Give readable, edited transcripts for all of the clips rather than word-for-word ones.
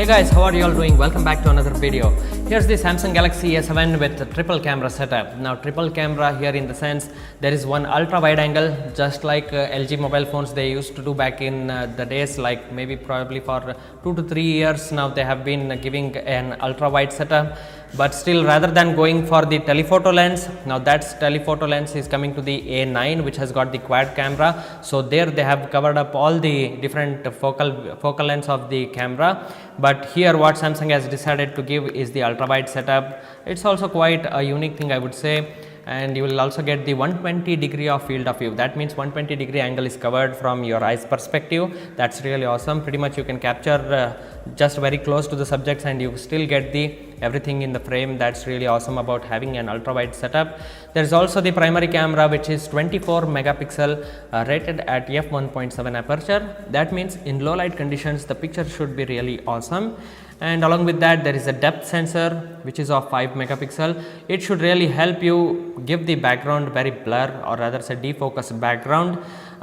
Hey guys, how are you all doing? Welcome back to another video. Here's the Samsung Galaxy S7 with a triple camera setup. Now triple camera here in the sense there is one ultra wide angle, just like LG mobile phones they used to do back in the days, like maybe probably for 2 to 3 years now they have been giving an ultra wide setup. But still, rather than going for the telephoto lens, now that's telephoto lens is coming to the A9, which has got the quad camera. So there they have covered up all the different focal lengths of the camera. But here what Samsung has decided to give is the ultra wide setup. It's also quite a unique thing, I would say. And you will also get the 120 degree of field of view. That means 120 degree angle is covered from your eyes perspective. That's really awesome. Pretty much you can capture just very close to the subjects and you still get the everything in the frame. That's really awesome about having an ultra wide setup. There is also the primary camera, which is 24 megapixel rated at f1.7 aperture. That means in low light conditions the picture should be really awesome. And along with that there is a depth sensor which is of 5 megapixel. It should really help you give the background very blur, or rather say defocus background.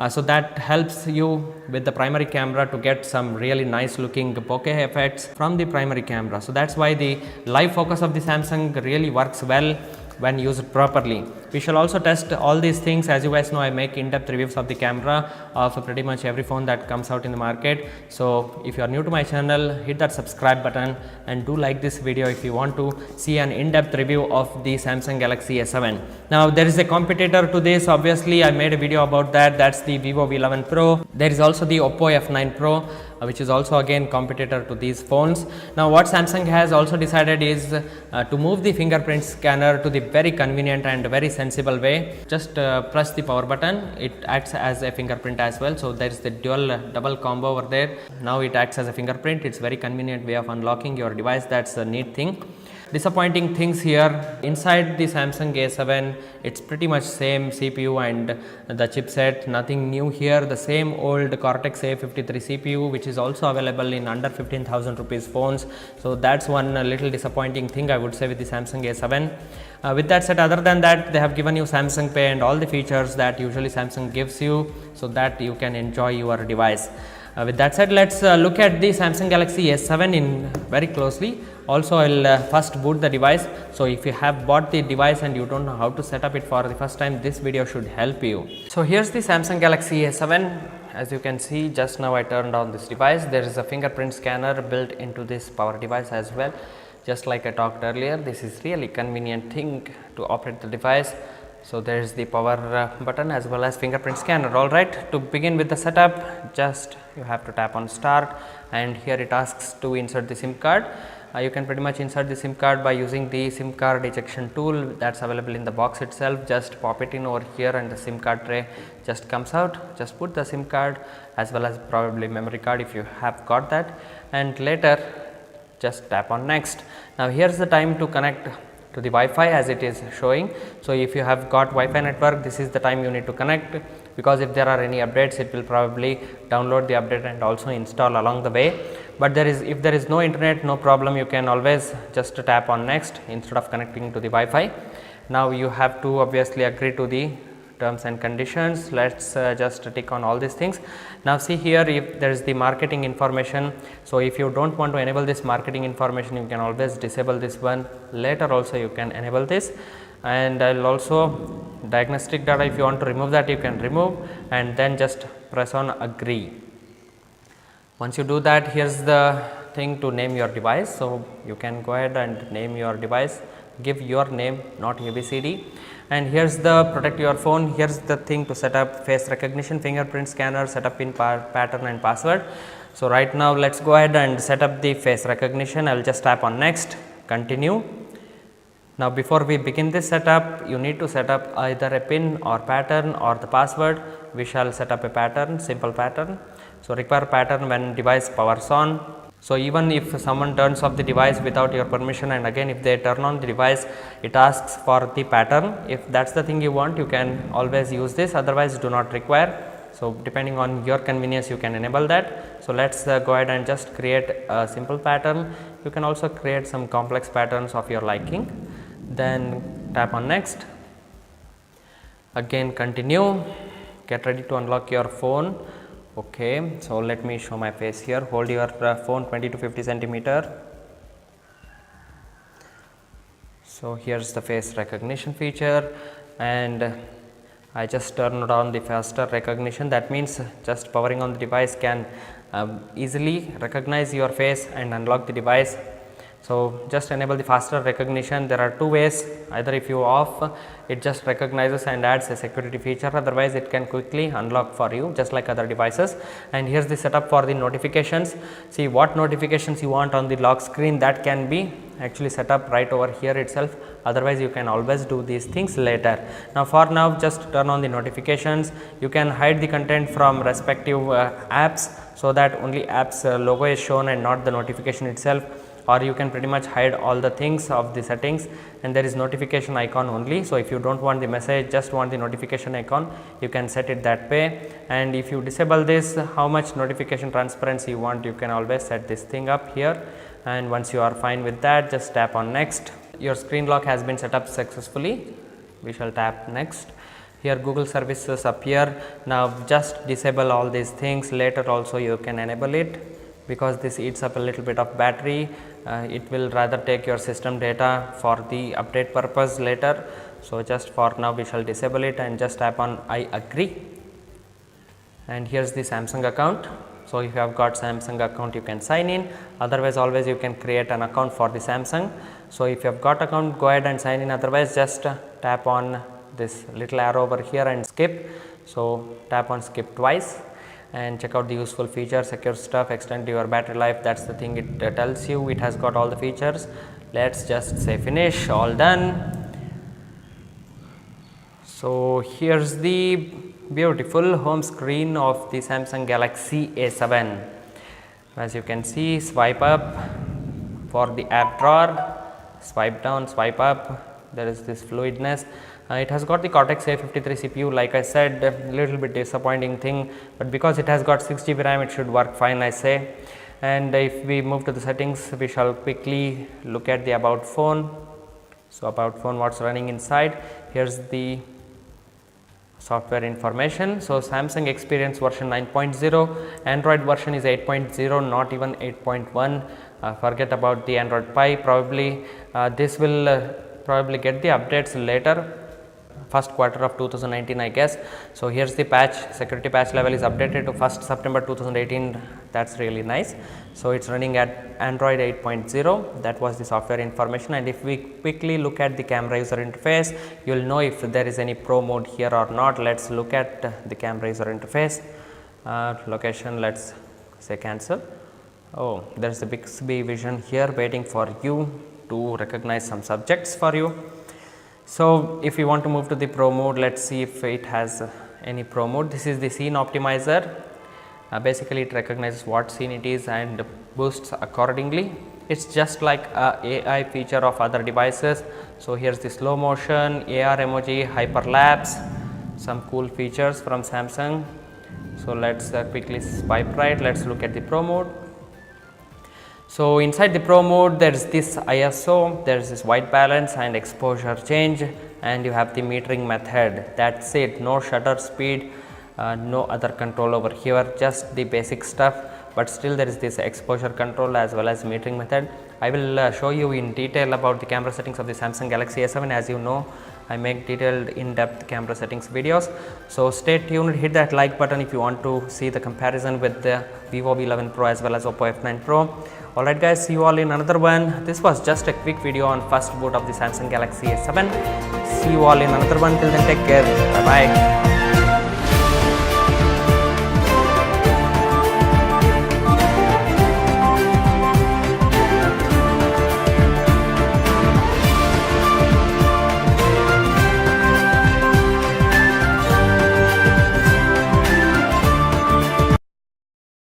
So that helps you with the primary camera to get some really nice looking bokeh effects from the primary camera. So that's why the live focus of the Samsung really works well when used properly. We shall also test all these things. As you guys know, I make in-depth reviews of the camera of pretty much every phone that comes out in the market. So if you are new to my channel, hit that subscribe button and do like this video if you want to see an in-depth review of the Samsung Galaxy S7. Now there is a competitor to this. Obviously I made a video about that. That's the Vivo V11 Pro. There is also the Oppo F9 Pro, which is also again competitor to these phones. Now what Samsung has also decided is to move the fingerprint scanner to the very convenient and very sensible way. Just press the power button, it acts as a fingerprint as well. So there is the double combo over there. Now it acts as a fingerprint. It's very convenient way of unlocking your device. That's a neat thing. Disappointing things here, inside the Samsung A7 it's pretty much same CPU and the chipset, nothing new here. The same old Cortex A53 CPU, which is also available in under 15,000 rupees phones. So that's one little disappointing thing I would say with the Samsung A7. With that said, other than that, they have given you Samsung Pay and all the features that usually Samsung gives you so that you can enjoy your device. With that said, let's look at the Samsung Galaxy S7 in very closely. Also, I'll first boot the device. So if you have bought the device and you don't know how to set up it for the first time, this video should help you. So here's the Samsung Galaxy S7. As you can see, just now I turned on this device. There is a fingerprint scanner built into this power device as well. Just like I talked earlier, this is really convenient thing to operate the device. So there is the power button as well as fingerprint scanner. Alright, to begin with the setup, just you have to tap on start, and here it asks to insert the SIM card. You can pretty much insert the SIM card by using the SIM card ejection tool that's available in the box itself. Just pop it in over here and the SIM card tray just comes out. Just put the SIM card as well as probably memory card if you have got that, and later just tap on next. Now here's the time to connect to the Wi-Fi as it is showing. So if you have got Wi-Fi network, this is the time you need to connect, because if there are any updates it will probably download the update and also install along the way. But if there is no internet, no problem, you can always just tap on next instead of connecting to the Wi-Fi. Now you have to obviously agree to the terms and conditions. Let's just tick on all these things. Now see here, if there is the marketing information, so if you don't want to enable this marketing information, you can always disable this one. Later also you can enable this, and I'll also diagnostic data, if you want to remove that you can remove, and then just press on agree. Once you do that, here's the thing to name your device. So you can go ahead and name your device, give your name, not ABCD. And here's the protect your phone. Here's the thing to set up face recognition, fingerprint scanner, set up in pattern and password. So right now let's go ahead and set up the face recognition. I'll just tap on next, continue. Now before we begin this setup, you need to set up either a pin or pattern or the password. We shall set up a pattern, simple pattern. So require pattern when device powers on. So even if someone turns off the device without your permission, and again if they turn on the device, it asks for the pattern. If that's the thing you want, you can always use this, otherwise do not require. So depending on your convenience you can enable that. So let's go ahead and just create a simple pattern. You can also create some complex patterns of your liking. Then tap on next, again continue, get ready to unlock your phone. Okay, so let me show my face here. Hold your phone 20 to 50 centimeter. So here's the face recognition feature, and I just turned on the faster recognition. That means just powering on the device can easily recognize your face and unlock the device. So just enable the faster recognition. There are two ways: either if you off, it just recognizes and adds a security feature, otherwise it can quickly unlock for you just like other devices. And here's the setup for the notifications. See what notifications you want on the lock screen, that can be actually set up right over here itself, otherwise you can always do these things later. Now for now, just turn on the notifications. You can hide the content from respective apps, so that only apps logo is shown and not the notification itself, or you can pretty much hide all the things of the settings, and there is notification icon only. So if you don't want the message, just want the notification icon, you can set it that way. And if you disable this, how much notification transparency you want, you can always set this thing up here. And once you are fine with that, just tap on next. Your screen lock has been set up successfully. We shall tap next. Here Google services appear. Now just disable all these things. Later also you can enable it, because this eats up a little bit of battery. It will rather take your system data for the update purpose later. So just for now we shall disable it, and just tap on I agree. And here's the Samsung account. So if you have got Samsung account, you can sign in, otherwise always you can create an account for the Samsung. So if you have got account, go ahead and sign in, otherwise just tap on this little arrow over here and skip. So tap on skip twice and check out the useful features, secure stuff, extend your battery life. That's the thing it tells you. It has got all the features. Let's just say finish, all done. So here's the beautiful home screen of the Samsung Galaxy A7. As you can see, swipe up for the app drawer, swipe down, swipe up, there is this fluidness. It has got the Cortex A53 CPU, like I said, a little bit disappointing thing, but because it has got 6 GB RAM, it should work fine, I say. And if we move to the settings, we shall quickly look at the about phone. So about phone, what's running inside. Here's the software information. So Samsung Experience version 9.0, Android version is 8.0, not even 8.1. Forget about the Android Pie. Probably this will probably get the updates later, first quarter of 2019, I guess. So here's the patch, security patch level is updated to 1st September 2018. That's really nice. So it's running at Android 8.0. That was the software information. And if we quickly look at the camera user interface, you will know if there is any pro mode here or not. Let's look at the camera user interface. Location, let's say cancel. Oh, there's a Bixby Vision here waiting for you to recognize some subjects for you. So if you want to move to the pro mode, let's see if it has any pro mode. This is the scene optimizer. Basically it recognizes what scene it is and boosts accordingly. It's just like a AI feature of other devices. So here's the slow motion, AR emoji, hyperlapse, some cool features from Samsung. So let's quickly swipe right. Let's look at the pro mode. So inside the pro mode, there is this ISO, there is this white balance and exposure change, and you have the metering method. That's it, no shutter speed, no other control over here, just the basic stuff. But still there is this exposure control as well as metering method. I will show you in detail about the camera settings of the Samsung Galaxy A7. As you know, I make detailed in-depth camera settings videos. So stay tuned, hit that like button if you want to see the comparison with the Vivo V11 Pro as well as Oppo F9 Pro. Alright guys, see you all in another one. This was just a quick video on first boot of the Samsung Galaxy A7. See you all in another one. Till then, take care. Bye bye.